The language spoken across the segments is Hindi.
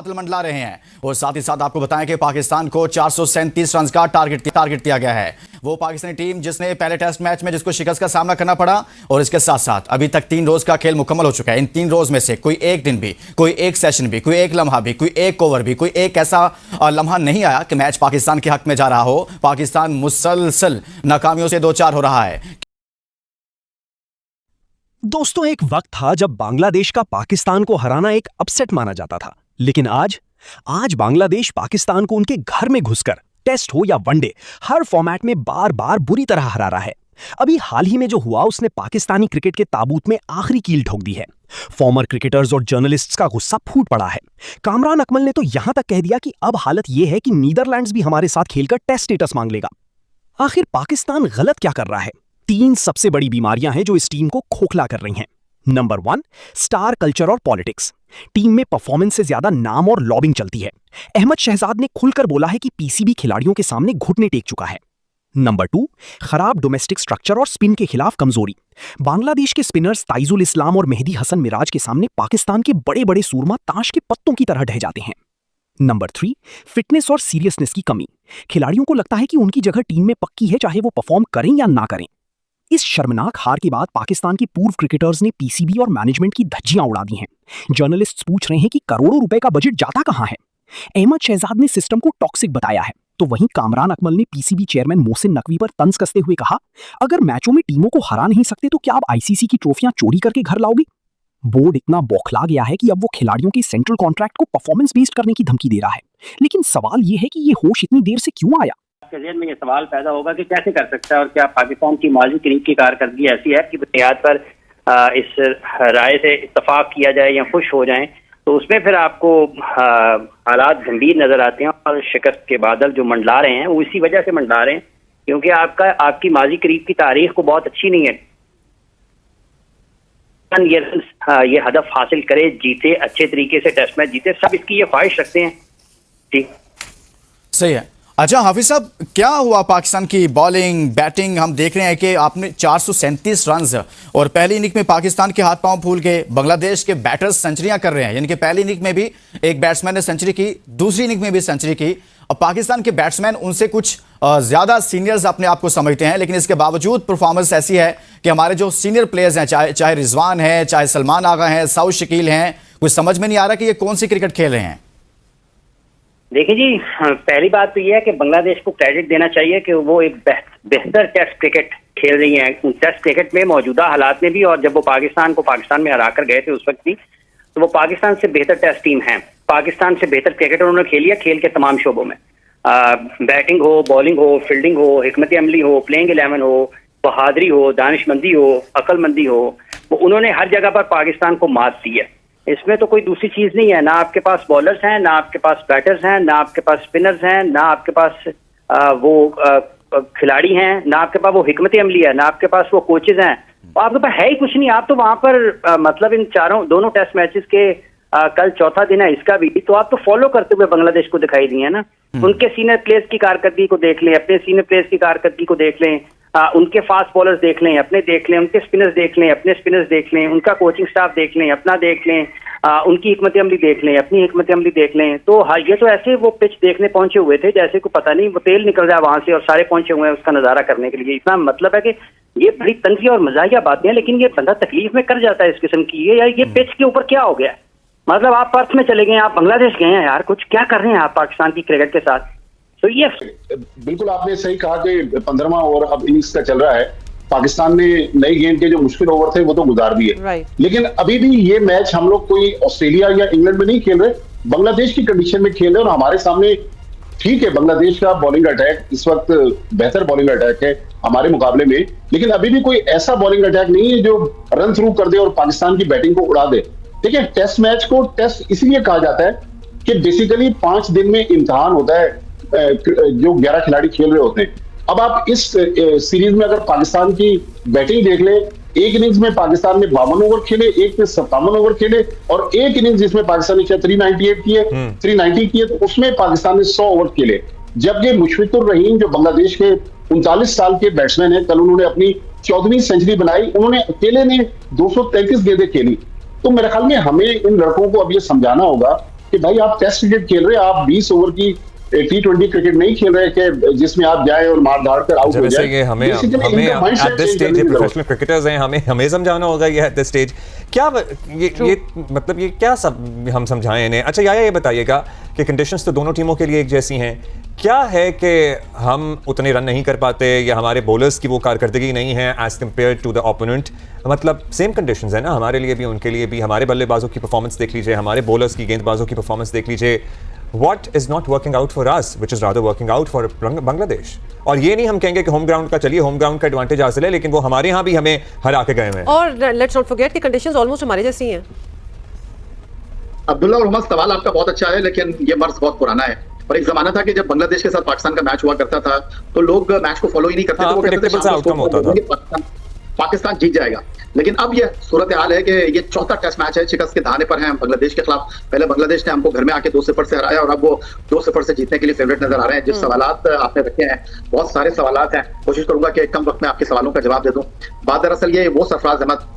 बादल मंडला रहे हैं। और साथ ही साथ आपको बताएं कि पाकिस्तान को 437 रन का टारगेट दिया गया है। वो पाकिस्तानी टीम जिसने पहले टेस्ट मैच में जिसको शिकस्त का सामना करना पड़ा, और इसके साथ साथ अभी तक 3 रोज का खेल मुकम्मल हो चुका है। इन 3 रोज में से कोई एक दिन भी, कोई एक सेशन भी, कोई एक लम्हा भी, कोई एक ओवर भी, कोई एक ऐसा लम्हा नहीं आया कि मैच पाकिस्तान के हक में जा रहा हो। पाकिस्तान मुसलसल नाकामियों से दो चार हो रहा है। दोस्तों, एक वक्त था जब बांग्लादेश का पाकिस्तान को हराना एक अपसेट माना जाता था, लेकिन आज बांग्लादेश पाकिस्तान को उनके घर में घुसकर टेस्ट हो या वनडे हर फॉर्मेट में बार बार बुरी तरह हरा रहा है। अभी हाल ही में जो हुआ उसने पाकिस्तानी क्रिकेट के ताबूत में आखिरी कील ठोक दी है। फॉर्मर क्रिकेटर्स और जर्नलिस्ट्स का गुस्सा फूट पड़ा है। कामरान अकमल ने तो यहां तक कह दिया कि अब हालत यह है कि नीदरलैंड्स भी हमारे साथ खेलकर टेस्ट स्टेटस मांग लेगा। आखिर पाकिस्तान गलत क्या कर रहा है? 3 सबसे बड़ी बीमारियां हैं जो इस टीम को खोखला कर रही हैं। नंबर 1, स्टार कल्चर और पॉलिटिक्स। टीम में परफॉर्मेंस से ज्यादा नाम और लॉबिंग चलती है। अहमद शहजाद ने खुलकर बोला है कि पीसीबी खिलाड़ियों के सामने घुटने टेक चुका है। नंबर 2, खराब डोमेस्टिक स्ट्रक्चर और स्पिन के खिलाफ कमजोरी। बांग्लादेश के स्पिनर्स ताइजुल इस्लाम और मेहदी हसन मिराज के सामने पाकिस्तान के बड़े बड़े सूरमा ताश के पत्तों की तरह ढह जाते हैं। नंबर 3, फिटनेस और सीरियसनेस की कमी। खिलाड़ियों को लगता है कि उनकी जगह टीम में पक्की है, चाहे वो परफॉर्म करें या ना करें। इस शर्मनाक हार के बाद पाकिस्तान के पूर्व क्रिकेटर्स ने पीसीबी और मैनेजमेंट की धज्जियां उड़ा दी हैं। जर्नलिस्ट्स पूछ रहे हैं कि करोड़ों रुपए का बजट जाता कहां है। अहमद शहजाद ने सिस्टम को टॉक्सिक बताया है, तो वहीं कामरान अकमल ने पीसीबी चेयरमैन मोहसिन नकवी पर तंज कसते हुए कहा, अगर मैचों में टीमों को हरा नहीं सकते तो क्या आप आईसीसी की ट्रॉफियां चोरी करके घर लाओगे? बोर्ड इतना बौखला गया है कि अब वो खिलाड़ियों के सेंट्रल कॉन्ट्रैक्ट को परफॉर्मेंस बेस्ड करने की धमकी दे रहा है। लेकिन सवाल ये है कि ये होश इतनी देर से क्यों आया? जेल में ये सवाल पैदा होगा कि कैसे कर सकता है, और क्या पाकिस्तान की माजी करीब की कारकर्दगी ऐसी है कि बुनियाद पर इस राय से इत्तफाक किया जाए या खुश हो जाएं, तो उसमें फिर आपको हालात गंभीर नजर आते हैं। और शिकस्त के बादल जो मंडला रहे हैं वो इसी वजह से मंडला रहे हैं क्योंकि आपकी माजी करीब की तारीख को बहुत अच्छी नहीं है। ये हदफ हासिल करे, जीते, अच्छे तरीके से टेस्ट मैच जीते, सब इसकी ये ख्वाहिश रखते हैं। ठीक, सही है। अच्छा हाफिज साहब, क्या हुआ पाकिस्तान की बॉलिंग बैटिंग? हम देख रहे हैं कि आपने 437 रन, और पहली इनिंग में पाकिस्तान के हाथ पांव फूल गए। बांग्लादेश के बैटर्स सेंचुरियां कर रहे हैं, यानी कि पहली इनिंग में भी एक बैट्समैन ने सेंचुरी की, दूसरी इनिंग में भी सेंचुरी की। और पाकिस्तान के बैट्समैन उनसे कुछ ज्यादा सीनियर्स अपने आप को समझते हैं, लेकिन इसके बावजूद परफॉर्मेंस ऐसी है कि हमारे जो सीनियर प्लेयर्स हैं, चाहे रिजवान है, चाहे सलमान आगा हैं, सऊद शकील हैं, कुछ समझ में नहीं आ रहा कि ये कौन सी क्रिकेट खेल रहे हैं। देखिए जी, पहली बात तो यह है कि बांग्लादेश को क्रेडिट देना चाहिए कि वो एक बेहतर टेस्ट क्रिकेट खेल रही है। टेस्ट क्रिकेट में मौजूदा हालात में भी, और जब वो पाकिस्तान में हरा कर गए थे उस वक्त भी, तो वो पाकिस्तान से बेहतर टेस्ट टीम है। पाकिस्तान से बेहतर क्रिकेट उन्होंने खेली है खेल के तमाम शोबों में। बैटिंग हो, बॉलिंग हो, फील्डिंग हो, हिकमत अमली हो, प्लेइंग 11 हो, बहादुरी हो, दानिशमंदी हो, अक्लमंदी हो, वो उन्होंने हर जगह पर पाकिस्तान को मात दी है। इसमें तो कोई दूसरी चीज नहीं है। ना आपके पास बॉलर्स हैं, ना आपके पास बैटर्स हैं, ना आपके पास स्पिनर्स हैं, ना आपके पास वो खिलाड़ी हैं, ना आपके पास वो हिकमत अमली है, ना आपके पास वो कोचेज हैं। आपके पास है ही कुछ नहीं। आप तो वहां पर मतलब इन दोनों टेस्ट मैचेस के कल चौथा दिन है इसका भी, तो आप तो फॉलो करते हुए बांग्लादेश को दिखाई दिए हैं ना। उनके सीनियर प्लेयर्स की कारकर्दगी को देख लें, अपने सीनियर प्लेयर्स की कारकर्दगी को देख लें, उनके फास्ट बॉलर्स देख लें, अपने देख लें, उनके स्पिनर्स देख लें, अपने स्पिनर्स देख लें, उनका कोचिंग स्टाफ देख लें, अपना देख लें, उनकी हिकमत अमली देख लें, अपनी हिकमत अमली देख लें। तो हाँ, ये तो ऐसे वो पिच देखने पहुंचे हुए थे जैसे को पता नहीं वो तेल निकल रहा है वहां से, और सारे पहुंचे हुए हैं उसका नजारा करने के लिए। इतना मतलब है कि ये बड़ी तंजी और मजाकिया बातें हैं, लेकिन ये बंदा तकलीफ में कर जाता है इस किस्म की। ये पिच के ऊपर क्या हो गया? मतलब आप पर्थ में चले गए, आप बांग्लादेश गए हैं यार, कुछ क्या कर रहे हैं आप पाकिस्तान की क्रिकेट के साथ? तो ये बिल्कुल आपने सही कहा कि 15वां ओवर अब इनिंग्स का चल रहा है। पाकिस्तान ने नई गेंद के जो मुश्किल ओवर थे वो तो गुजार दिए, लेकिन अभी भी ये मैच हम लोग कोई ऑस्ट्रेलिया या इंग्लैंड में नहीं खेल रहे, बांग्लादेश की कंडीशन में खेल रहे। और हमारे सामने ठीक है, बांग्लादेश का बॉलिंग अटैक इस वक्त बेहतर बॉलिंग अटैक है हमारे मुकाबले में, लेकिन अभी भी कोई ऐसा बॉलिंग अटैक नहीं है जो रन थ्रू कर दे और पाकिस्तान की बैटिंग को उड़ा दे। देखिए, टेस्ट मैच को टेस्ट इसलिए कहा जाता है कि बेसिकली 5 दिन में इम्तिहान होता है जो 11 खिलाड़ी खेल रहे होते हैं। अब आप इस सीरीज में अगर पाकिस्तान की बैटिंग देख ले, एक इनिंग्स में पाकिस्तान ने 52 ओवर खेले, एक में 57 ओवर खेले, और एक इनिंग्स जिसमें पाकिस्तान ने 398 किए, 390 किए, तो उसमें पाकिस्तान ने 100 ओवर खेले। जबकि मुशफिकुर रहीम जो बांग्लादेश के 39 साल के बैट्समैन है, कल उन्होंने अपनी 14वीं सेंचुरी बनाई, उन्होंने अकेले ने 233 गेंदें खेली। तो मेरे ख्याल में हमें इन लड़कों को अब ये समझाना होगा कि भाई आप टेस्ट क्रिकेट खेल रहे हैं, आप 20 ओवर की T20 क्रिकेट नहीं खेल रहे कि जिसमें आप जाए और मार धाड़ कर आउट हो जाए। ये हमें एट दिस स्टेज ये प्रोफेशनल क्रिकेटर्स हैं, हमें समझाना होगा ये एट दिस स्टेज क्या ये मतलब ये क्या सब हम समझाएं इन्हें। अच्छा याया ये बताइएगा कि कंडीशंस तो दोनों टीमों के लिए एक जैसी हैं, क्या है कि हम उतने रन नहीं कर पाते या हमारे बॉलर्स की वो कारकर्दगी नहीं है as compare to the opponent? मतलब सेम कंडीशंस है ना हमारे लिए भी उनके लिए भी। हमारे बल्लेबाजों की परफॉर्मेंस देख लीजिए, हमारे बॉलर्स की गेंदबाजों की परफॉर्मेंस देख लीजिए। What is not working out for us, which is rather working out for Bangladesh? और ये नहीं हम कहेंगे कि होम ग्राउंड का, चलिए होम ग्राउंड का एडवांटेज हासिल है, लेकिन वो हमारे यहाँ भी हमें हरा के गए हैं। और लेट्स नॉट फॉरगेट कि कंडीशंस ऑलमोस्ट हमारे जैसी हैं। अब्दुल्ला और मोहम्मद, सवाल आपका बहुत अच्छा है, लेकिन ये मर्ज बहुत पुराना है। और एक जमाना था कि जब बांग्लादेश के साथ पाकिस्तान का मैच हुआ करता था तो लोग मैच को फॉलो ही नहीं करते थे, वो कहते थे आउटकम होता था पाकिस्तान जीत जाएगा। लेकिन अब यह सूरत हाल है कि ये चौथा टेस्ट मैच है, शिकस्त के दाने पर है हम बांग्लादेश के खिलाफ। पहले बांग्लादेश ने हमको घर में आके 2-0 से हराया और अब वो 2-0 से जीतने के लिए फेवरेट नजर आ रहे हैं। जिस सवालात आपने रखे हैं, बहुत सारे सवालात हैं, कोशिश करूंगा कि कम वक्त में आपके सवालों का जवाब दे दूं। बात दरअसल ये वो सरफराज अहमद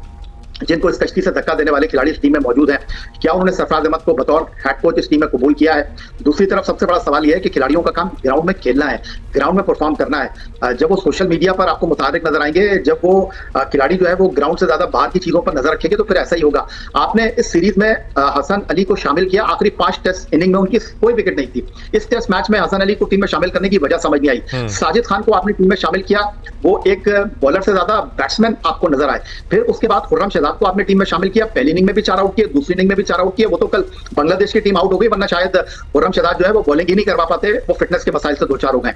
जिनको इस कश्ती से धक्का देने वाले खिलाड़ी इस टीम में मौजूद हैं, क्या उन्होंने सरफराज अहमद को बतौर हेड कोच इस टीम में कबूल किया है? दूसरी तरफ सबसे बड़ा सवाल यह है कि खिलाड़ियों का काम ग्राउंड में खेलना है, ग्राउंड में परफॉर्म करना है। जब वो सोशल मीडिया पर आपको मुतारिक नजर आएंगे, जब वो खिलाड़ी जो है वो ग्राउंड से ज्यादा बाहर की चीजों पर नजर रखेंगे, तो फिर ऐसा ही होगा। आपने इस सीरीज में हसन अली को शामिल किया, आखिरी 5 टेस्ट इनिंग में उनकी कोई विकेट नहीं थी। इस टेस्ट मैच में हसन अली को टीम में शामिल करने की वजह समझ नहीं आई। साजिद खान को आपने टीम में शामिल किया, वो एक बॉलर से ज्यादा बैट्समैन आपको नजर आए। फिर उसके बाद खुर्रम शहजाद को आपने टीम में शामिल किया, पहली इनिंग में भी 4 आउट किए, दूसरी इनिंग में भी 4 आउट किए। वो तो कल बांग्लादेश की टीम आउट हो गई, वरना शायद खुर्रम शहजाद जो है वो बॉलिंग ही नहीं करवा पाते, वो फिटनेस के मसाइल से 2-4 हो गए।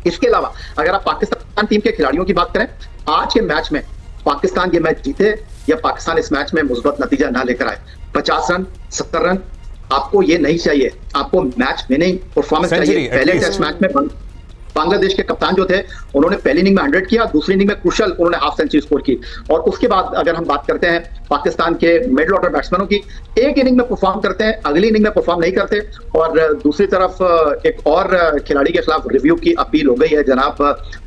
इसके अलावा अगर आप पाकिस्तान टीम के खिलाड़ियों की बात करें, आज के मैच में पाकिस्तान ये मैच जीते या पाकिस्तान इस मैच में मुस्बत नतीजा ना लेकर आए, 50 रन 70 रन आपको ये नहीं चाहिए, आपको मैच विनिंग परफॉर्मेंस चाहिए। पहले टेस्ट मैच में बांग्लादेश के कप्तान जो थे उन्होंने पहली इनिंग में 100 किया, दूसरी इनिंग में क्रुशल उन्होंने हाफ सेंचुरी स्कोर की। और उसके बाद अगर हम बात करते हैं पाकिस्तान के मिडिल ऑर्डर बैट्समैनों की, एक इनिंग में परफॉर्म करते हैं, अगली इनिंग में परफॉर्म नहीं करते। और दूसरी तरफ एक और खिलाड़ी के खिलाफ रिव्यू की अपील हो गई है जनाब,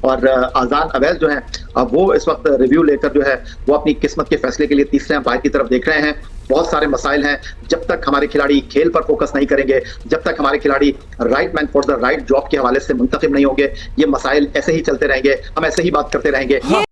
और आजान अवैज जो है वो इस वक्त रिव्यू लेकर जो है वो अपनी किस्मत के फैसले के लिए तीसरे अंपायर की तरफ देख रहे हैं। बहुत सारे मसाइल हैं, जब तक हमारे खिलाड़ी खेल पर फोकस नहीं करेंगे, जब तक हमारे खिलाड़ी right man for the right job के हवाले से मुंतखब नहीं होंगे, ये मसाइल ऐसे ही चलते रहेंगे, हम ऐसे ही बात करते रहेंगे।